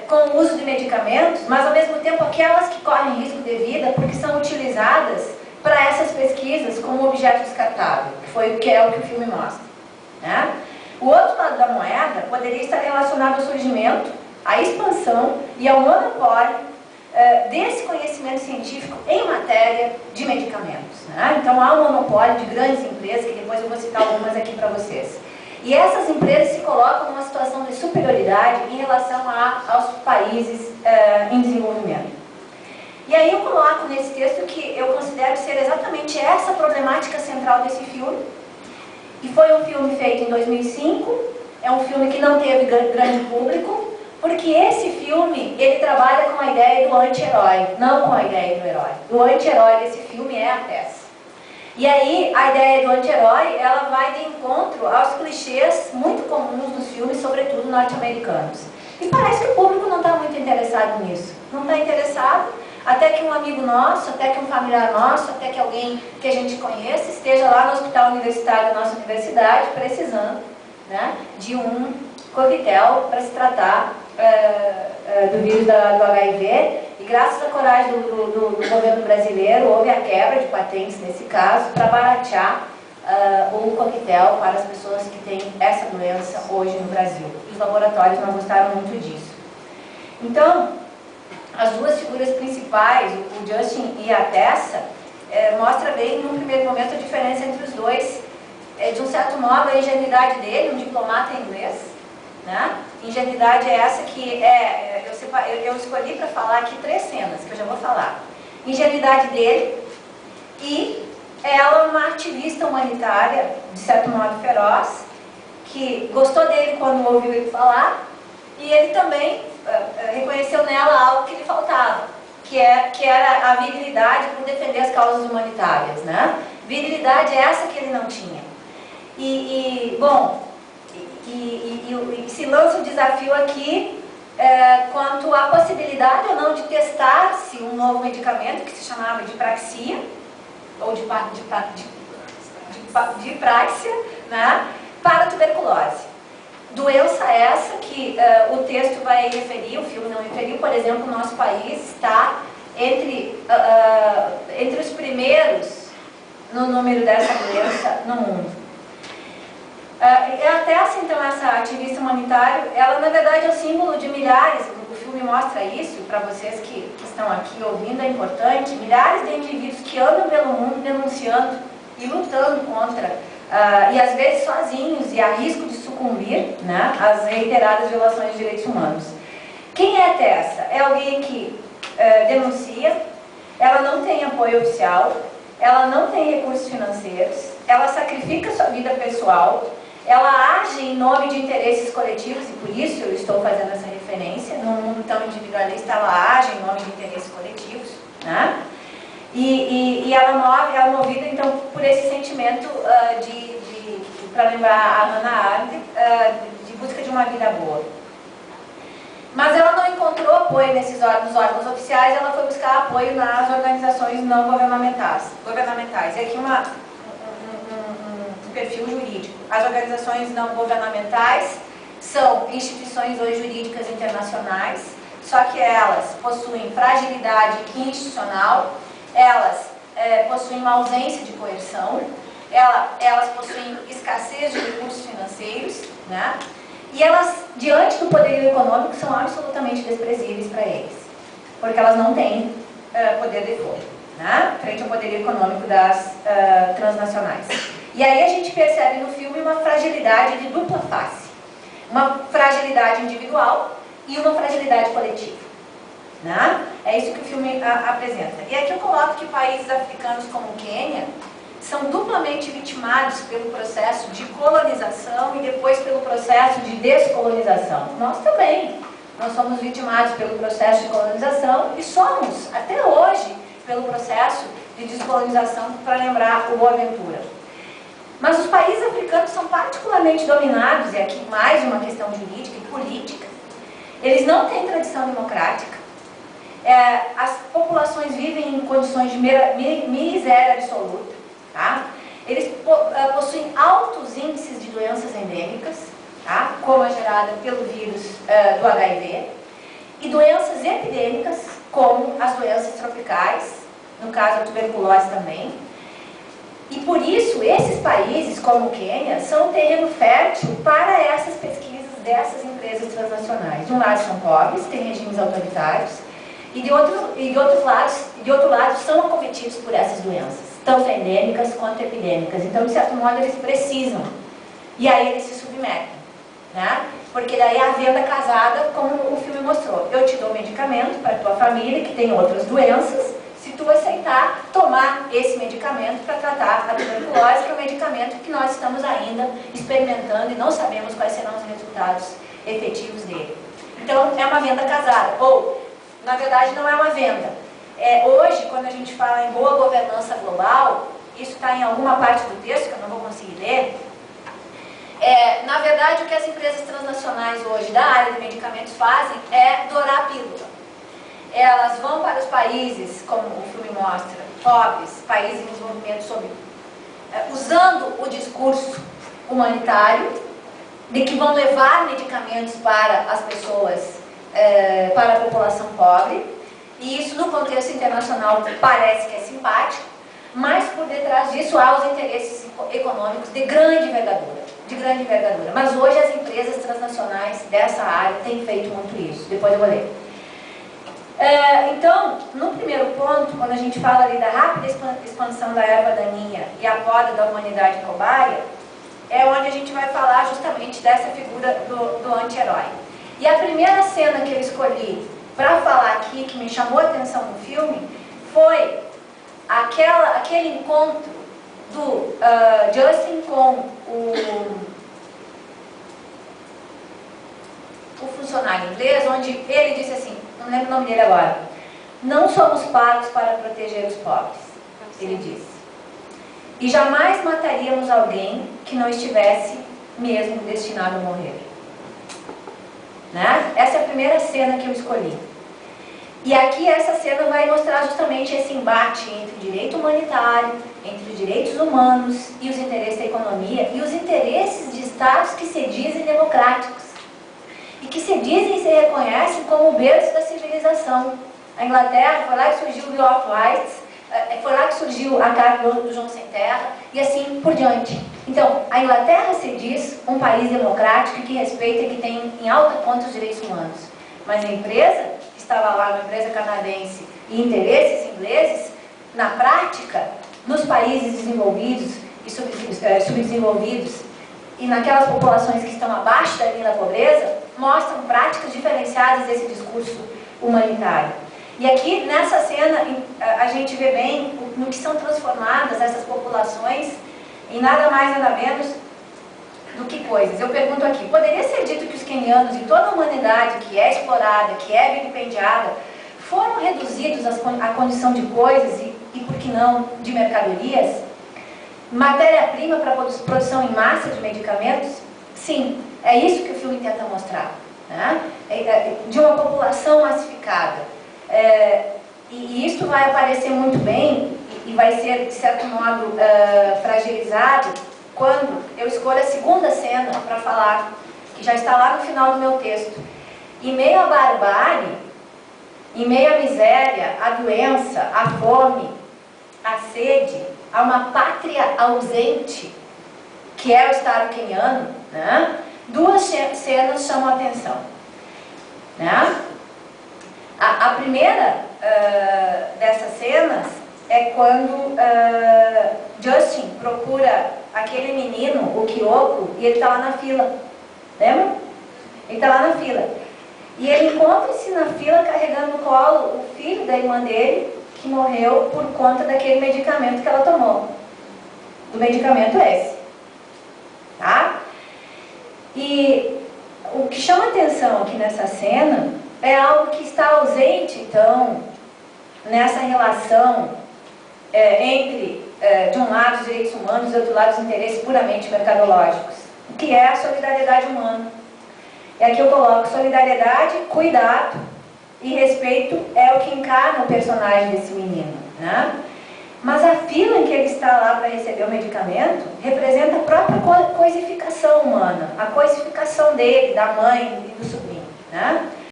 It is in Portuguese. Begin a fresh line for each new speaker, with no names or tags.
com o uso de medicamentos, mas ao mesmo tempo aquelas que correm risco de vida porque são utilizadas para essas pesquisas como objeto descartável, que é o que o filme mostra, né? O outro lado da moeda poderia estar relacionado ao surgimento, à expansão e ao monopólio desse conhecimento científico em matéria de medicamentos, né? Então há um monopólio de grandes empresas, que depois eu vou citar algumas aqui para vocês. E essas empresas se colocam numa situação de superioridade em relação aos países em desenvolvimento. E aí eu coloco nesse texto que eu considero ser exatamente essa problemática central desse filme. E foi um filme feito em 2005, é um filme que não teve grande público, porque esse filme, ele trabalha com a ideia do anti-herói, não com a ideia do herói. O anti-herói desse filme é a Tessa. E aí, a ideia do anti-herói, ela vai de encontro aos clichês muito comuns dos filmes, sobretudo norte-americanos. E parece que o público não está muito interessado nisso. Não está interessado, até que um amigo nosso, até que um familiar nosso, até que alguém que a gente conheça, esteja lá no hospital universitário da nossa universidade, precisando, né, de um coquetel para se tratar do vírus do HIV, e graças à coragem do governo brasileiro, houve a quebra de patentes nesse caso, para baratear o coquetel para as pessoas que têm essa doença hoje no Brasil. Os laboratórios não gostaram muito disso. Então, as duas figuras principais, o Justin e a Tessa, mostra bem, num primeiro momento, a diferença entre os dois. De um certo modo, a ingenuidade dele, um diplomata inglês, né? Ingenuidade é essa que eu escolhi para falar aqui 3 cenas, que eu já vou falar. Ingenuidade dele e ela, uma ativista humanitária, de certo modo feroz, que gostou dele quando ouviu ele falar, e ele também reconheceu nela algo que lhe faltava, que era a virilidade por defender as causas humanitárias, né? Virilidade é essa que ele não tinha. E se lança o desafio aqui quanto à possibilidade ou não de testar-se um novo medicamento que se chamava de Praxia, ou de Praxia, né, para a tuberculose. Doença essa que o texto vai referir, o filme não referiu, por exemplo, o nosso país está entre os primeiros no número dessa doença no mundo. Até assim, então, essa ativista humanitária, ela na verdade é o símbolo de milhares, o filme mostra isso, para vocês que estão aqui ouvindo, é importante, milhares de indivíduos que andam pelo mundo denunciando e lutando contra, e às vezes sozinhos e a risco de sucumbir, né, às reiteradas violações de direitos humanos. Quem é Tessa? É alguém que denuncia, ela não tem apoio oficial, ela não tem recursos financeiros, ela sacrifica sua vida pessoal, ela age em nome de interesses coletivos, e por isso eu estou fazendo essa referência. Num mundo tão individualista, ela age em nome de interesses coletivos, né? E ela é movida, então, por esse sentimento para lembrar a Hannah Arendt, de busca de uma vida boa. Mas ela não encontrou apoio nos órgãos oficiais, ela foi buscar apoio nas organizações não governamentais. E aqui um perfil jurídico. As organizações não governamentais são instituições hoje jurídicas internacionais, só que elas possuem fragilidade institucional, elas possuem uma ausência de coerção, elas possuem escassez de recursos financeiros, né? E elas, diante do poderio econômico, são absolutamente desprezíveis para eles, porque elas não têm poder de fogo, né? Frente ao poderio econômico das transnacionais. E aí a gente percebe no filme uma fragilidade de dupla face. Uma fragilidade individual e uma fragilidade coletiva, né? É isso que o filme apresenta. E aqui eu coloco que países africanos como o Quênia são duplamente vitimados pelo processo de colonização e depois pelo processo de descolonização. Nós também. Nós somos vitimados pelo processo de colonização e somos, até hoje, pelo processo de descolonização, para lembrar o Boaventura. Mas os países africanos são particularmente dominados, e aqui mais uma questão jurídica e política. Eles não têm tradição democrática. As populações vivem em condições de miséria absoluta. Tá? Eles possuem altos índices de doenças endêmicas, tá? Como a gerada pelo vírus do HIV, e doenças epidêmicas, como as doenças tropicais, no caso a tuberculose também. E por isso, esses países, como o Quênia, são um terreno fértil para essas pesquisas dessas empresas transnacionais. De um lado são pobres, têm regimes autoritários, e de outro lado são acometidos por essas doenças, tanto endêmicas quanto epidêmicas. Então, de certo modo, eles precisam. E aí eles se submetem, né? Porque daí a venda casada, como o filme mostrou. Eu te dou medicamento para a tua família, que tem outras doenças, se tu aceitar tomar esse medicamento para tratar a tuberculose, que é um medicamento que nós estamos ainda experimentando e não sabemos quais serão os resultados efetivos dele. Então, é uma venda casada. Ou, na verdade, não é uma venda. Hoje, quando a gente fala em boa governança global, isso está em alguma parte do texto, que eu não vou conseguir ler. Na verdade, o que as empresas transnacionais hoje da área de medicamentos fazem é dourar a pílula. Elas vão para os países, como o filme mostra, pobres, países em desenvolvimento, usando o discurso humanitário, de que vão levar medicamentos para as pessoas, para a população pobre, e isso no contexto internacional parece que é simpático, mas por detrás disso há os interesses econômicos de grande envergadura. Mas hoje as empresas transnacionais dessa área têm feito muito isso. Depois eu vou ler. Então, no primeiro ponto, quando a gente fala ali da rápida expansão da erva daninha e a poda da humanidade cobaia, é onde a gente vai falar justamente dessa figura do anti-herói. E a primeira cena que eu escolhi para falar aqui, que me chamou a atenção no filme, foi aquele encontro do Justin com o funcionário inglês, onde ele disse assim, não lembro o nome dele agora, não somos pagos para proteger os pobres, ele disse. E jamais mataríamos alguém que não estivesse mesmo destinado a morrer. Né? Essa é a primeira cena que eu escolhi. E aqui essa cena vai mostrar justamente esse embate entre o direito humanitário, entre os direitos humanos e os interesses da economia, e os interesses de estados que se dizem democráticos e que se dizem e se reconhecem como o berço da civilização. A Inglaterra, foi lá que surgiu o Bill of Rights, foi lá que surgiu a Carta do João Sem Terra, e assim por diante. Então, a Inglaterra se diz um país democrático que respeita e que tem em alta conta os direitos humanos. Mas a empresa, que estava lá, uma empresa canadense, e interesses ingleses, na prática, nos países desenvolvidos e subdesenvolvidos, e naquelas populações que estão abaixo da linha da pobreza, mostram práticas diferenciadas desse discurso humanitário. E aqui, nessa cena, a gente vê bem no que são transformadas essas populações em nada mais, nada menos do que coisas. Eu pergunto aqui, poderia ser dito que os quenianos e toda a humanidade que é explorada, que é vilipendiada, foram reduzidos à condição de coisas e, por que não, de mercadorias? Matéria-prima para a produção em massa de medicamentos? Sim, é isso que o filme tenta mostrar, né? De uma população massificada. E isso vai aparecer muito bem e vai ser, de certo modo, fragilizado quando eu escolho a segunda cena para falar, que já está lá no final do meu texto. Em meio à barbárie, em meio à miséria, à doença, à fome, à sede, a uma pátria ausente, que é o Estado queniano, né? Duas cenas chamam a atenção. Né? A primeira dessas cenas é quando Justin procura aquele menino, o Kyoko, e ele está lá na fila. Lembra? Ele está lá na fila. E ele encontra-se na fila carregando no colo o filho da irmã dele, que morreu por conta daquele medicamento que ela tomou. Do medicamento esse. Tá? E o que chama atenção aqui nessa cena é algo que está ausente, então, nessa relação entre, de um lado, os direitos humanos e, do outro lado, os interesses puramente mercadológicos, que é a solidariedade humana. E aqui eu coloco solidariedade, cuidado e respeito é o que encarna o personagem desse menino, né? Mas a fila em que ele está lá para receber o medicamento representa a própria coisificação humana, a coisificação dele, da mãe e do sobrinho, né?